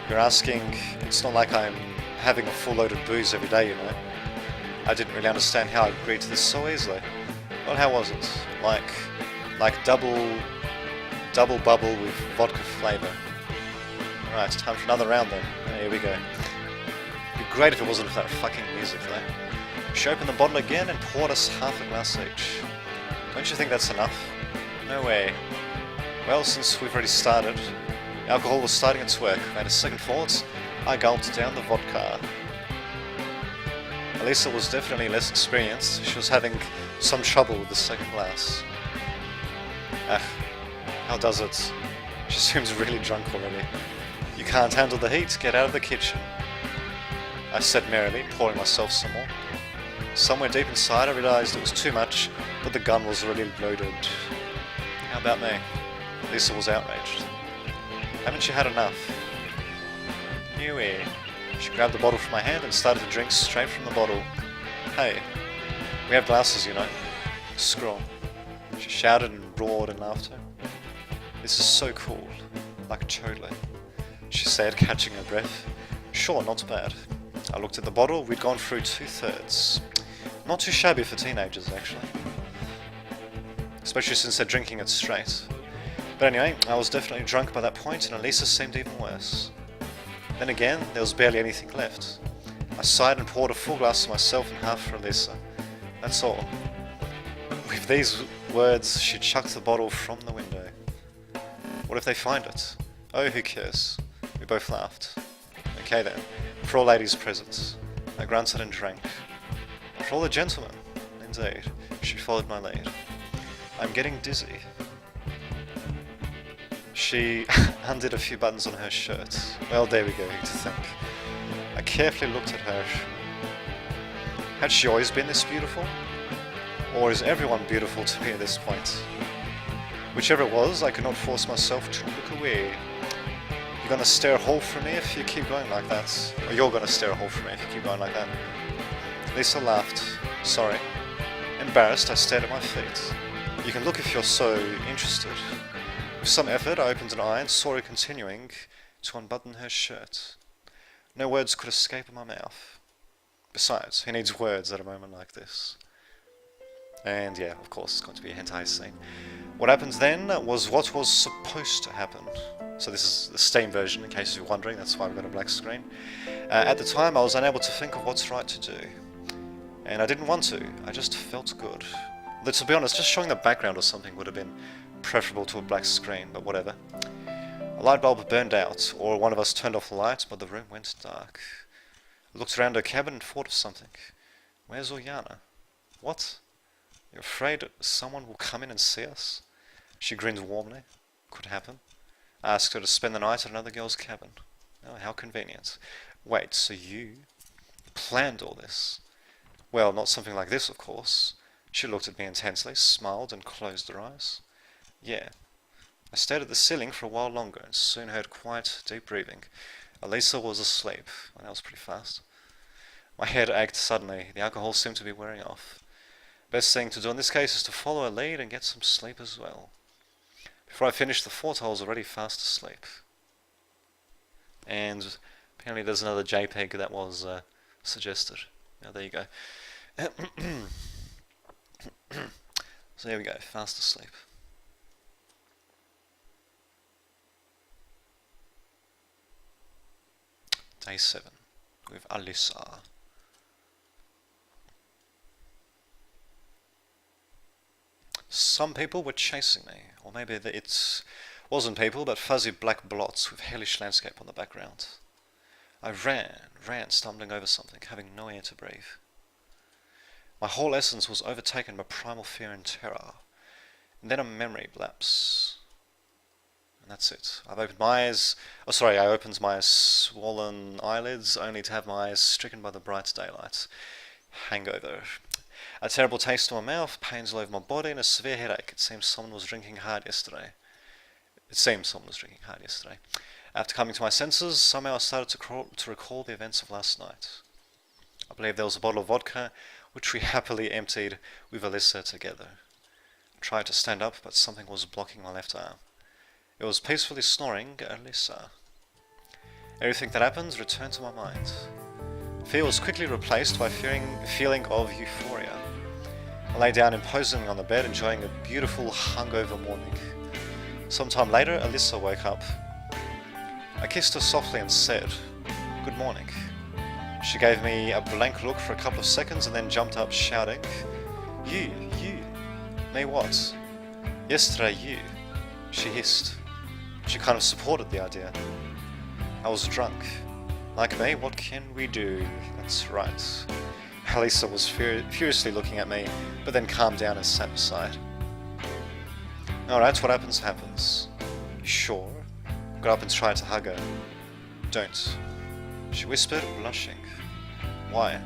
You're asking, it's not like I'm having a full load of booze every day, you know. I didn't really understand how I agreed to this so easily. Well, how was it? Like double bubble with vodka flavour. Alright, it's time for another round then. Here we go. It'd be great if it wasn't for that fucking music though. She opened the bottle again and poured us half a glass each. Don't you think that's enough? No way. Well, since we've already started, alcohol was starting its work. Made a second thought, I gulped down the vodka. Alisa was definitely less experienced. She was having some trouble with the second glass. How does it? She seems really drunk already. You can't handle the heat, get out of the kitchen. I said merrily, pouring myself some more. Somewhere deep inside I realised it was too much, but the gun was already loaded. How about me? Alisa was outraged. Haven't you had enough? Newie. She grabbed the bottle from my hand and started to drink straight from the bottle. Hey, we have glasses, you know. Scroll. She shouted and roared in laughter. This is so cool. Like totally. She said, catching her breath. Sure, not bad. I looked at the bottle, we'd gone through 2/3. Not too shabby for teenagers, actually. Especially since they're drinking it straight. But anyway, I was definitely drunk by that point and Alisa seemed even worse. Then again, there was barely anything left. I sighed and poured a full glass for myself and half for Alisa. That's all. With these words, she chucked the bottle from the window. What if they find it? Oh, who cares? We both laughed. Okay then, for all ladies present. I grunted and drank. For all the gentlemen, indeed, she followed my lead. I'm getting dizzy. She undid a few buttons on her shirt. Well, there we go, to think. I carefully looked at her. Had she always been this beautiful? Or is everyone beautiful to me at this point? Whichever it was, I could not force myself to look away. You're gonna stare a hole for me if you keep going like that. Or you're gonna stare a hole for me if you keep going like that. Lisa laughed. Sorry. Embarrassed, I stared at my feet. You can look if you're so interested. With some effort, I opened an eye and saw her continuing to unbutton her shirt. No words could escape my mouth. Besides, who needs words at a moment like this? And yeah, of course, it's going to be a hentai scene. What happens then was what was supposed to happen. So this is the Steam version, in case you're wondering, that's why we've got a black screen. At the time, I was unable to think of what's right to do. And I didn't want to, I just felt good. Though to be honest, just showing the background or something would have been preferable to a black screen, but whatever. A light bulb burned out, or one of us turned off the light, but the room went dark. I looked around her cabin and thought of something. Where's Oriana? What? You're afraid someone will come in and see us? She grinned warmly. Could happen. I asked her to spend the night at another girl's cabin. Oh, how convenient. Wait, so you planned all this? Well, not something like this, of course. She looked at me intensely, smiled, and closed her eyes. Yeah. I stared at the ceiling for a while longer, and soon heard quiet, deep breathing. Alisa was asleep. Well, that was pretty fast. My head ached suddenly. The alcohol seemed to be wearing off. Best thing to do in this case is to follow her lead and get some sleep as well. Before I finished the thought, I was already fast asleep. And apparently there's another JPEG that was suggested. Now there you go. So there we go, fast asleep. Day 7 with Alisa. Some people were chasing me, or maybe it wasn't people, but fuzzy black blots with hellish landscape on the background. I ran, stumbling over something, having no air to breathe. My whole essence was overtaken by primal fear and terror. And then a memory lapse. And that's it. I opened my swollen eyelids, only to have my eyes stricken by the bright daylight. Hangover. A terrible taste in my mouth, pains all over my body, and a severe headache. It seems someone was drinking hard yesterday. After coming to my senses, somehow I started to recall the events of last night. I believe there was a bottle of vodka, which we happily emptied with Alisa together. I tried to stand up, but something was blocking my left arm. It was peacefully snoring Alisa. Everything that happened returned to my mind. Fear was quickly replaced by a feeling of euphoria. I lay down imposingly on the bed, enjoying a beautiful hungover morning. Sometime later, Alisa woke up. I kissed her softly and said, "Good morning." She gave me a blank look for a couple of seconds and then jumped up shouting, You, me what? Yesterday you, she hissed. She kind of supported the idea. I was drunk. Like me, what can we do? That's right. Alisa was furiously looking at me, but then calmed down and sat beside. Alright, what happens, happens. You sure? Got up and tried to hug her. Don't. She whispered, blushing. Why?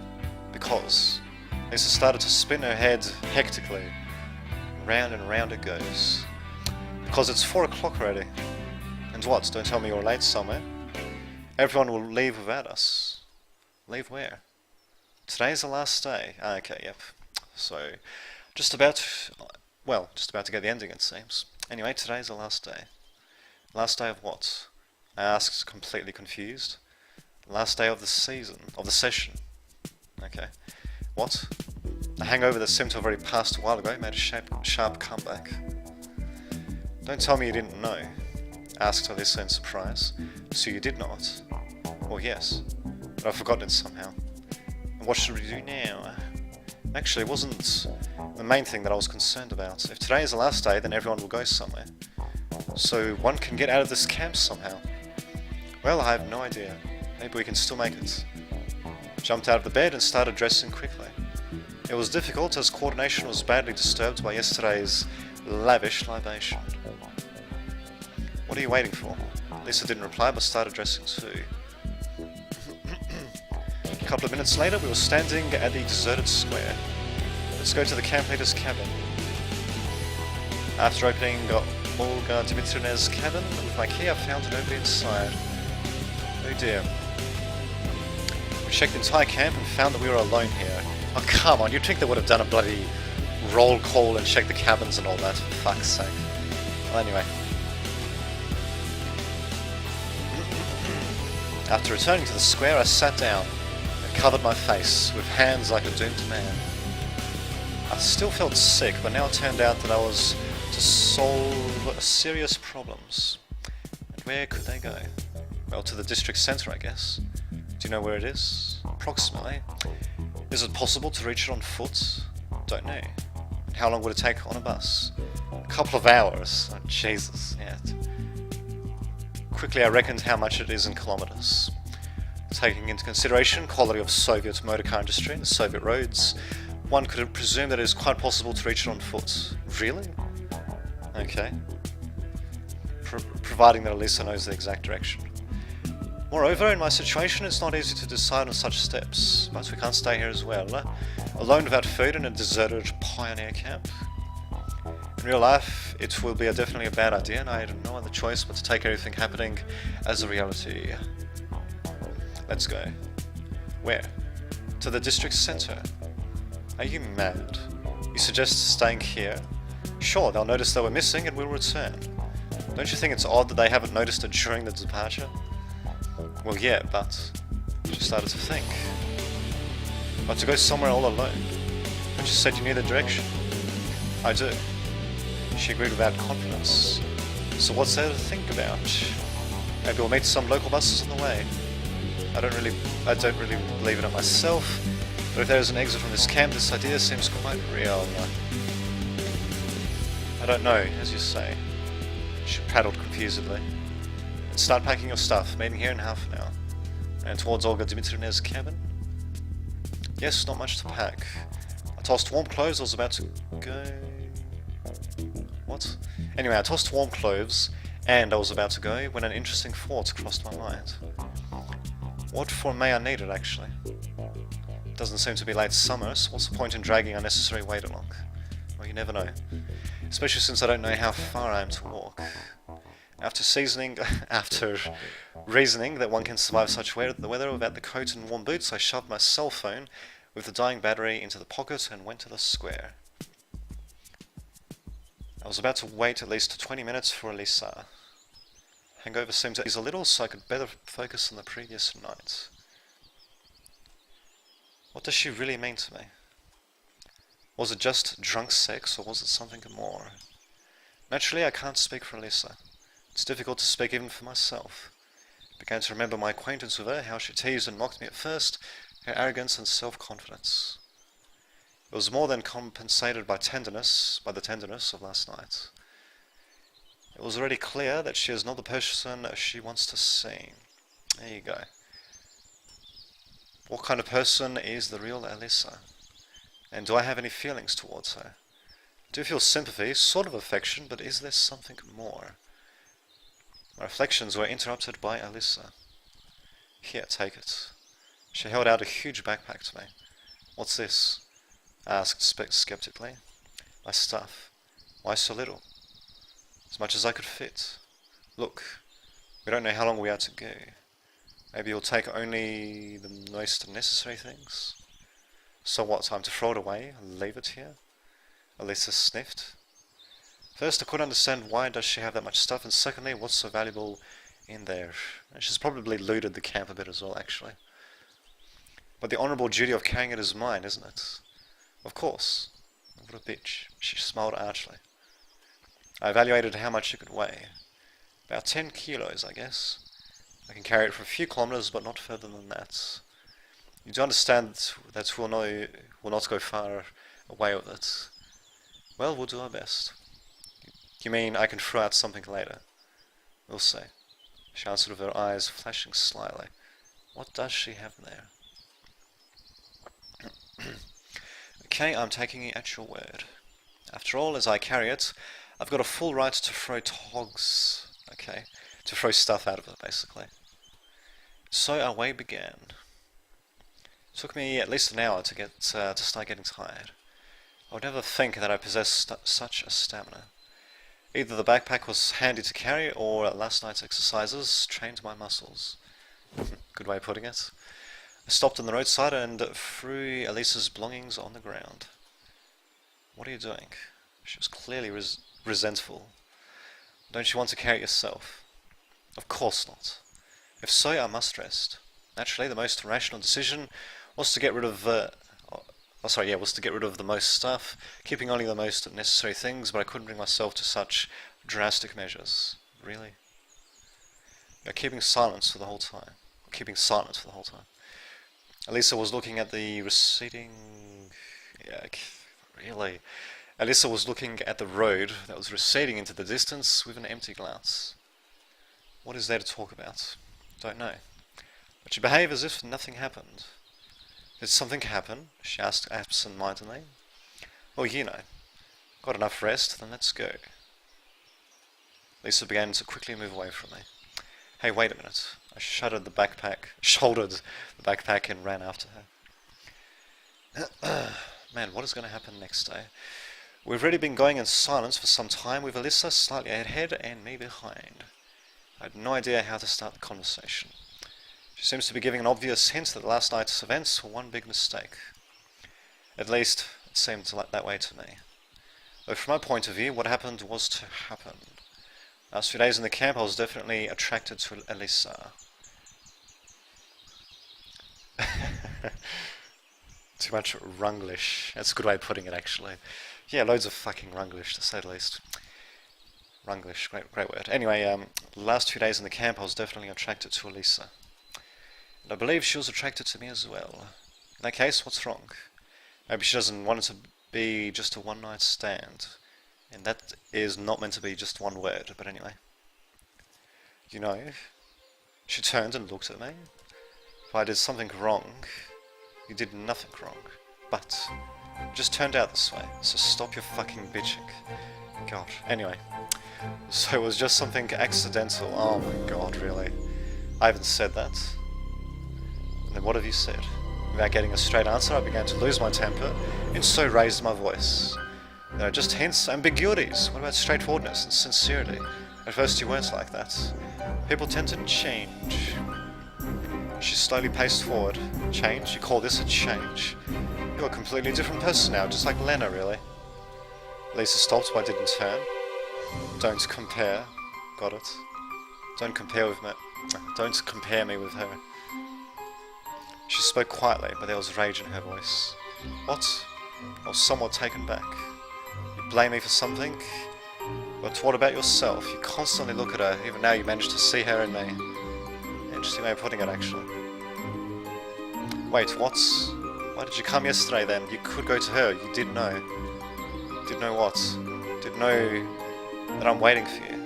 Because. Lisa started to spin her head hectically. Round and round it goes. Because it's 4 o'clock already. And what, don't tell me you're late somewhere? Everyone will leave without us. Leave where? Today's the last day. Okay, yep. So, just about to get the ending, it seems. Anyway, today's the last day. Last day of what? I asked, completely confused. Last day of the session. Okay. What? The hangover that seemed to have already passed a while ago made a sharp comeback. Don't tell me you didn't know, asked Alisa in surprise. So you did not? Well, yes, but I've forgotten it somehow. And what should we do now? Actually, it wasn't the main thing that I was concerned about. If today is the last day, then everyone will go somewhere. So one can get out of this camp somehow. Well, I have no idea. Maybe we can still make it. Jumped out of the bed and started dressing quickly. It was difficult as coordination was badly disturbed by yesterday's lavish libation. What are you waiting for? Lisa didn't reply but started dressing too. A couple of minutes later we were standing at the deserted square. Let's go to the camp leader's cabin. After opening Olga Dmitrievna's cabin with my key, I found nobody inside. Oh dear. We checked the entire camp and found that we were alone here. Oh come on, you'd think they would have done a bloody roll call and checked the cabins and all that, for fuck's sake. Well anyway. After returning to the square I sat down and covered my face with hands like a doomed man. I still felt sick, but now it turned out that I was to solve serious problems. And where could they go? Well, to the district centre, I guess. Do you know where it is? Approximately. Is it possible to reach it on foot? Don't know. How long would it take on a bus? A couple of hours. Oh, Jesus, yeah. Quickly I reckoned how much it is in kilometres. Taking into consideration quality of Soviet motor car industry and the Soviet roads, one could presume that it is quite possible to reach it on foot. Really? Okay. Providing that Alisa knows the exact direction. Moreover, in my situation it's not easy to decide on such steps, but we can't stay here as well. Alone without food in a deserted pioneer camp. In real life, it will be definitely a bad idea, and I had no other choice but to take everything happening as a reality. Let's go. Where? To the district centre. Are you mad? You suggest staying here? Sure, they'll notice that we're missing and we'll return. Don't you think it's odd that they haven't noticed it during the departure? Well, yeah, but she started to think. But to go somewhere all alone? But you said you knew the direction. I do. She agreed without confidence. So what's there to think about? Maybe we'll meet some local buses on the way. I don't really believe in it myself, but if there is an exit from this camp, this idea seems quite real. I don't know, as you say. She prattled confusedly. And start packing your stuff, meeting here in half an hour. And towards Olga Dmitrievna's cabin? Yes, not much to pack. I tossed warm clothes, I was about to go... What? Anyway, I tossed warm clothes, and I was about to go when an interesting thought crossed my mind. What form may I need it, actually? It doesn't seem to be late summer, so what's the point in dragging unnecessary weight along? Well, you never know. Especially since I don't know how far I am to walk. After reasoning that one can survive such weather without the coat and warm boots, I shoved my cell phone with the dying battery into the pocket and went to the square. I was about to wait at least 20 minutes for Alisa. Hangover seemed to ease a little, so I could better focus on the previous night. What does she really mean to me? Was it just drunk sex, or was it something more? Naturally, I can't speak for Alisa. It's difficult to speak even for myself. I began to remember my acquaintance with her, how she teased and mocked me at first, her arrogance and self-confidence. It was more than compensated by the tenderness of last night. It was already clear that she is not the person she wants to see. There you go. What kind of person is the real Alisa? And do I have any feelings towards her? I do feel sympathy, sort of affection, but is there something more? My reflections were interrupted by Alisa. Here, take it. She held out a huge backpack to me. What's this? I asked skeptically. My stuff. Why so little? As much as I could fit. Look, we don't know how long we are to go. Maybe you'll take only the most necessary things? So what, time to throw it away? Leave it here? Alisa sniffed. First, I couldn't understand why does she have that much stuff, and secondly, what's so valuable in there? And she's probably looted the camp a bit as well, actually. But the honourable duty of carrying it is mine, isn't it? Of course. What a bitch. She smiled archly. I evaluated how much it could weigh. About 10 kilos, I guess. I can carry it for a few kilometers, but not further than that. You do understand that we'll not go far away with it. Well, we'll do our best. You mean I can throw out something later? We'll see. She answered with her eyes flashing slyly. What does she have there? Okay, I'm taking you at your word. After all, as I carry it, I've got a full right to throw togs. Okay, to throw stuff out of it, basically. So our way began. It took me at least an hour to start getting tired. I would never think that I possessed such a stamina. Either the backpack was handy to carry, or last night's exercises trained my muscles. Good way of putting it. I stopped on the roadside and threw Alisa's belongings on the ground. What are you doing? She was clearly resentful. Don't you want to carry it yourself? Of course not. If so, I must rest. Naturally, the most rational decision was to get rid of was to get rid of the most stuff, keeping only the most necessary things, but I couldn't bring myself to such drastic measures. Really? You're keeping silence for the whole time. Alisa was looking at the receding... Yeah, really? Alisa was looking at the road that was receding into the distance with an empty glance. What is there to talk about? Don't know. But you behave as if nothing happened. Did something happen? She asked absent-mindedly. Well, you know. Got enough rest, then let's go. Lisa began to quickly move away from me. Hey, wait a minute. I shouldered the backpack and ran after her. Man, what is going to happen next day? We've already been going in silence for some time with Alisa slightly ahead and me behind. I had no idea how to start the conversation. She seems to be giving an obvious hint that last night's events were one big mistake. At least, it seemed that way to me. Though from my point of view, what happened was to happen. Last few days in the camp, I was definitely attracted to Alisa. Too much runglish. That's a good way of putting it, actually. Yeah, loads of fucking runglish, to say the least. Runglish, great word. Anyway, last few days in the camp, I was definitely attracted to Alisa. And I believe she was attracted to me as well. In that case, what's wrong? Maybe she doesn't want it to be just a one-night stand. And that is not meant to be just one word, but anyway. You know, she turned and looked at me. If I did something wrong, you did nothing wrong. But it just turned out this way, so stop your fucking bitching. God, anyway. So it was just something accidental. Oh my god, really? I haven't said that. And then what have you said? Without getting a straight answer, I began to lose my temper, and so raised my voice. There are just hints, ambiguities. What about straightforwardness and sincerity? At first you weren't like that. People tend to change. She slowly paced forward. Change? You call this a change? You're a completely different person now, just like Lena, really. Lisa stopped, but I didn't turn. Don't compare. Got it? Don't compare me with her. She spoke quietly, but there was rage in her voice. What? I was somewhat taken back. You blame me for something? But what about yourself? You constantly look at her, even now you managed to see her in me. Interesting way of putting it, actually. Wait, what? Why did you come yesterday then? You could go to her, you did know. Did know what? Did know that I'm waiting for you.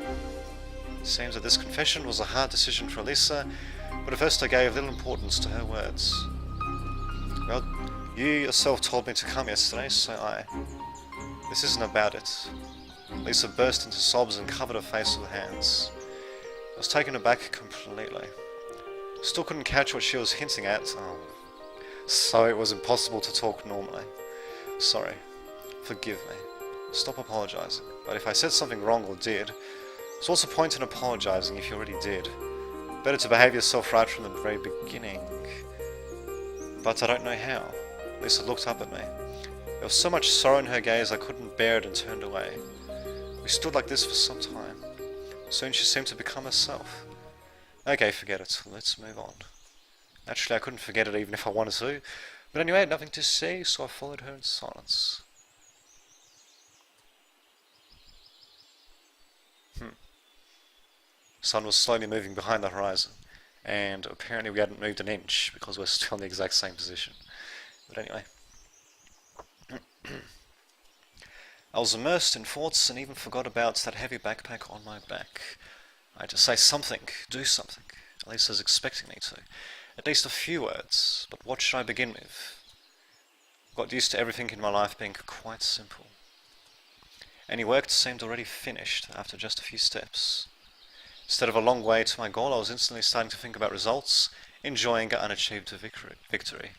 It seems that this confession was a hard decision for Alisa, but at first I gave little importance to her words. Well, you yourself told me to come yesterday, so This isn't about it. Lisa burst into sobs and covered her face with her hands. I was taken aback completely. Still couldn't catch what she was hinting at. So it was impossible to talk normally. Sorry. Forgive me. Stop apologizing. But if I said something wrong or did, what's the point in apologizing if you already did? Better to behave yourself right from the very beginning. But I don't know how. Lisa looked up at me. There was so much sorrow in her gaze I couldn't bear it and turned away. We stood like this for some time. Soon she seemed to become herself. Okay, forget it. Let's move on. Naturally, I couldn't forget it even if I wanted to. But anyway, I had nothing to say, so I followed her in silence. The sun was slowly moving behind the horizon, and apparently we hadn't moved an inch because we're still in the exact same position. But anyway. I was immersed in thoughts and even forgot about that heavy backpack on my back. I had to say something, do something. Alisa's expecting me to. At least a few words, but what should I begin with? Got used to everything in my life being quite simple. Any work seemed already finished after just a few steps. Instead of a long way to my goal, I was instantly starting to think about results, enjoying an unachieved victory.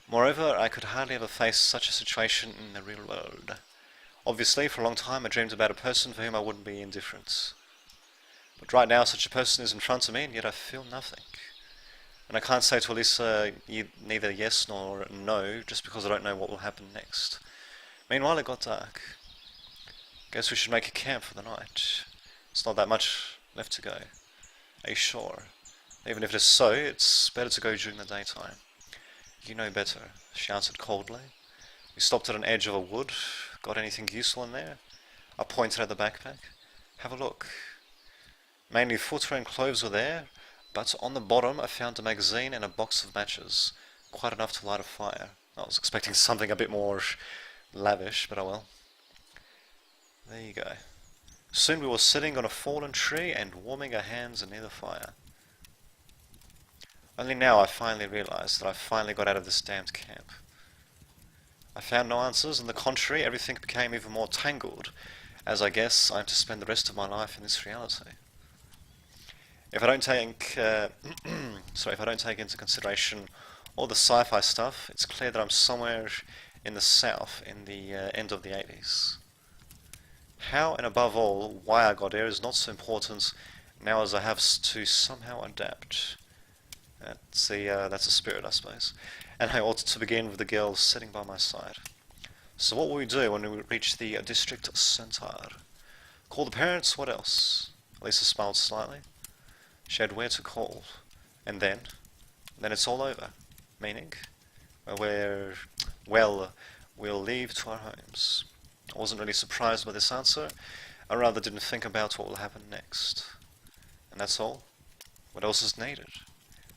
Moreover, I could hardly ever face such a situation in the real world. Obviously, for a long time I dreamed about a person for whom I wouldn't be indifferent. But right now such a person is in front of me, and yet I feel nothing. And I can't say to Alisa neither yes nor no, just because I don't know what will happen next. Meanwhile, it got dark. Guess we should make a camp for the night. It's not that much left to go. Are you sure? Even if it is so, it's better to go during the daytime. You know better, she answered coldly. We stopped at an edge of a wood. Got anything useful in there? I pointed at the backpack. Have a look. Mainly footwear and clothes were there, but on the bottom I found a magazine and a box of matches. Quite enough to light a fire. I was expecting something a bit more lavish, but oh well. There you go. Soon we were sitting on a fallen tree and warming our hands near the fire. Only now I finally realized that I finally got out of this damned camp. I found no answers. On the contrary, everything became even more tangled, as I guess I'm to spend the rest of my life in this reality. If I don't take, if I don't take into consideration all the sci-fi stuff, it's clear that I'm somewhere in the south in the end of the 80s. How and above all, why I got here is not so important now as I have to somehow adapt. That's a spirit, I suppose. And I ought to begin with the girl sitting by my side. So what will we do when we reach the district center? Call the parents, what else? Alisa smiled slightly. She had where to call. And then it's all over. Meaning? We'll leave to our homes. I wasn't really surprised by this answer. I rather didn't think about what will happen next. And that's all? What else is needed?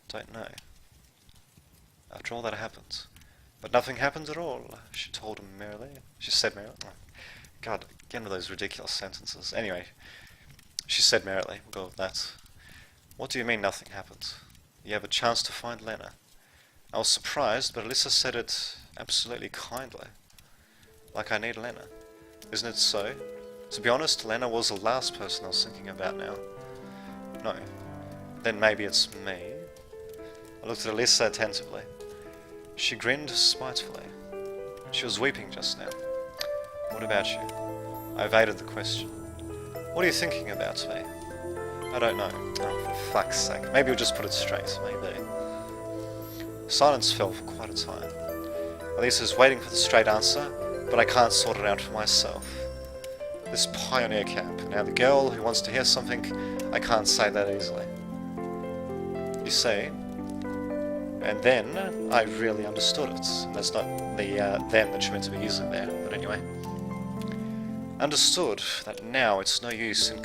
Don't know. After all that happened. But nothing happened at all, she told him merrily. She said merrily. Oh, God, again with those ridiculous sentences. Anyway, she said merrily. We'll go with that. What do you mean nothing happened? You have a chance to find Lena. I was surprised, but Alisa said it absolutely kindly. Like I need Lena. Isn't it so? To be honest, Lena was the last person I was thinking about now. No. Then maybe it's me. I looked at Alisa attentively. She grinned spitefully. She was weeping just now. What about you? I evaded the question. What are you thinking about me? I don't know. Oh, for fuck's sake. Maybe you'll just put it straight. Maybe. Silence fell for quite a time. Alisa's waiting for the straight answer, but I can't sort it out for myself. This pioneer camp. Now the girl who wants to hear something, I can't say that easily. You see? And then I really understood it. That's not the then that you're meant to be using there, but anyway. Understood that now it's no use in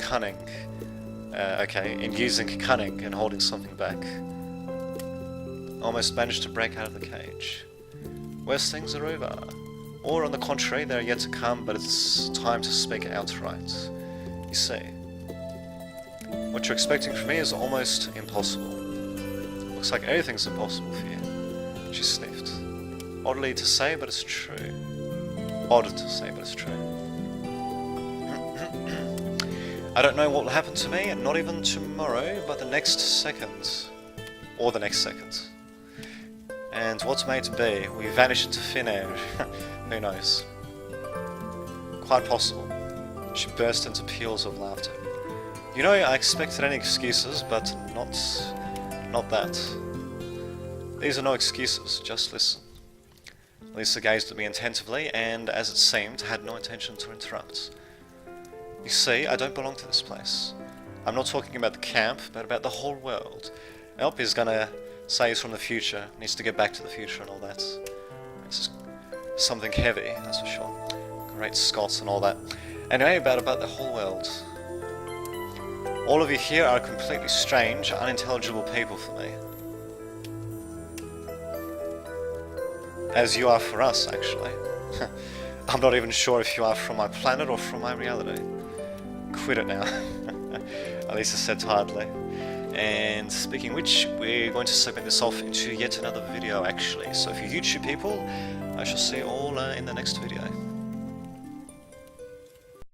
in using cunning and holding something back. Almost managed to break out of the cage. Worst things are over. Or on the contrary, they are yet to come, but it's time to speak outright. You see, what you're expecting from me is almost impossible. Looks like everything's impossible for you. She sniffed. Oddly to say, but it's true. Odd to say, but it's true. I don't know what will happen to me, and not even tomorrow, but the next second. Or the next second. And what's made to be, we vanish into thin air. Who knows? Quite possible. She burst into peals of laughter. You know, I expected any excuses, but not that. These are no excuses, just listen. Alisa gazed at me attentively, and as it seemed, had no intention to interrupt. You see, I don't belong to this place. I'm not talking about the camp, but about the whole world. Elp is gonna say he's from the future, needs to get back to the future and all that. It's something heavy, that's for sure. Great Scots and all that. Anyway, about the whole world. All of you here are completely strange, unintelligible people for me. As you are for us, actually. I'm not even sure if you are from my planet or from my reality. Quit it now, Alisa said tiredly. And speaking which, we're going to segment this off into yet another video actually. So for you YouTube people, I shall see you all in the next video.